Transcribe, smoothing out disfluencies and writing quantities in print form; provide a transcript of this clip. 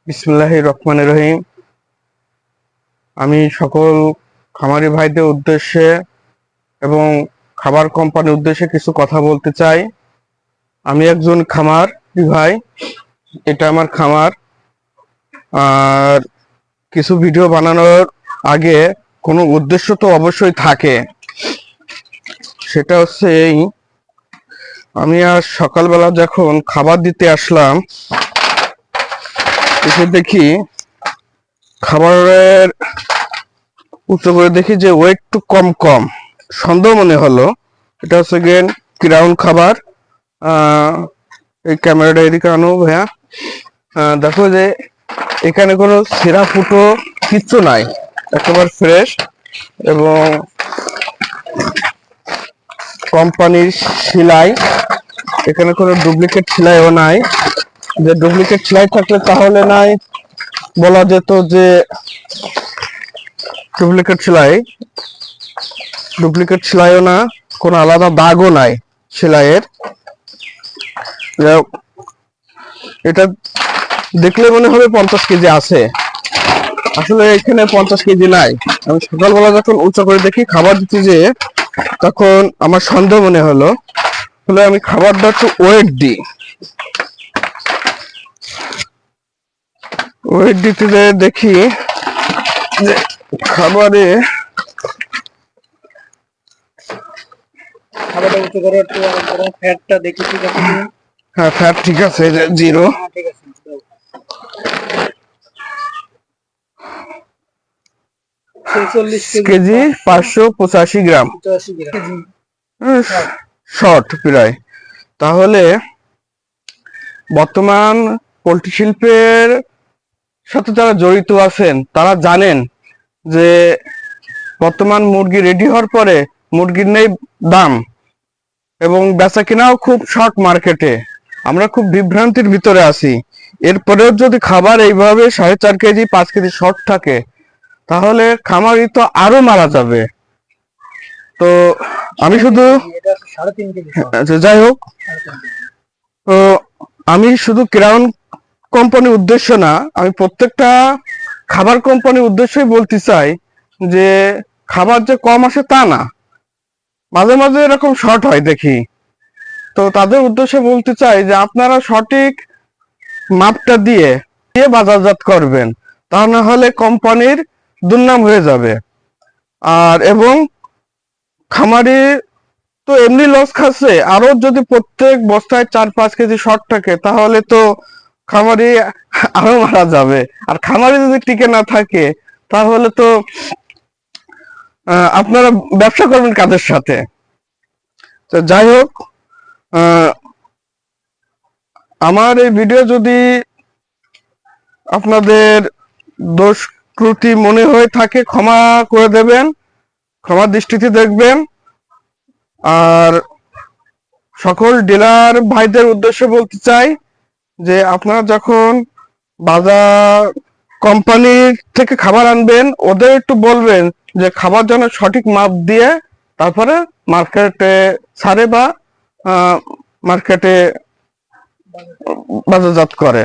বিসমিল্লাহির রহমানির রহিম। আমি সকল খামারি ভাইদের উদ্দেশ্যে এবং খাবার কোম্পানির উদ্দেশ্যে কিছু কথা বলতে চাই। আমি একজন খামারি ভাই, এটা আমার খামার। আর কিছু ভিডিও বানানোর আগে কোনো উদ্দেশ্য তো অবশ্যই থাকে। সেটা হচ্ছে এই, আমি আজ সকালবেলা যখন খাবার দিতে আসলাম, এসে দেখি খাবারের উচ্চ করে দেখি যে ওয়েট একটু কম কম সন্দেহ মনে হলো। এটা হচ্ছে গিয়ে ক্রাউন খাবার। এই ক্যামেরাটা এদিকে আনো ভাইয়া। দেখো যে এখানে কোনো সিরা ফুটো কিচ্ছু নাই, একেবারে ফ্রেশ এবং কোম্পানির সেলাই। এখানে কোনো ডুপ্লিকেট সেলাইও নাই। যে ডুপ্লিকেট সেলাই থাকলে তাহলে নাই বলা যেত যে ডুপ্লিকেট সেলাইও না, কোনো আলাদা দাগও নাই সেলাইয়ের। এটা দেখলে মনে হবে 50 কেজি আছে, আসলে এখানে 50 কেজি নাই। আমি সকালবেলা যখন উঁচু করে দেখি খাবার দিতে, যে তখন আমার সন্দেহ মনে হলো। আমি খাবারটা একটু ওয়েট দিতে দেখি যে খাবারে খাবারটা উঁচু করে একটু ফ্যাটটা দেখি, ঠিক আছে? হ্যাঁ, ফ্যাট ঠিক আছে, জিরো। ঠিক আছে, 46 কেজি 585 গ্রাম, 85 গ্রাম শর্ট প্রায়। তাহলে বর্তমান পোল্ট্রি শিল্পের সাথে যারা জড়িত আছেন তারা জানেন যে বর্তমান মুরগি রেডি হওয়ার পরে মুরগির নেই দাম এবং বেচা কেনাও খুব শর্ট মার্কেটে। আমরা খুব বিভ্রান্তির ভিতরে আছি। এরপরেও যদি খাবার এইভাবে 4.5 কেজি 5 কেজি শর্ট থাকে, তাহলে খামারি তো আরো মারা যাবে। তো আমি শুধু যাই হোক, তো আমি শুধু ক্রাউন কোম্পানির উদ্দেশ্য না, আমি প্রত্যেকটা খাবার কোম্পানির উদ্দেশ্যই বলতে চাই যে খাবার যে কম আসে তা না, মাঝে মাঝে এরকম শর্ট হয় দেখি। তো তাদের উদ্দেশ্যে বলতে চাই যে আপনারা সঠিক মাপটা দিয়ে বাজারজাত করবেন, তা না হলে কোম্পানির দুর্নাম হয়ে যাবে। আর এবং খামারি তো এমনি লস খাচ্ছে, আরো যদি প্রত্যেক বস্তায় 4-5 কেজি শর্ট থাকে, তাহলে তো খামারি আরো মারা যাবে। আর খামারি যদি টিকে না থাকে, তাহলে তো আপনারা ব্যবসা করবেন কাদের সাথে? তো যাই হোক, আমার এই ভিডিও যদি আপনাদের দোষ ত্রুটি মনে হয়ে থাকে, ক্ষমা করে দেবেন, ক্ষমা দৃষ্টিতে দেখবেন। আর সকল ডিলার ভাইদের উদ্দেশ্যে বলতে চাই যে আপনারা যখন বাজার কোম্পানির থেকে খাবার আনবেন, ওদের একটু বলবেন যে খাবার যেন সঠিক মাপ দিয়ে তারপরে মার্কেটে ছাড়ে বা মার্কেটে বাজারজাত করে।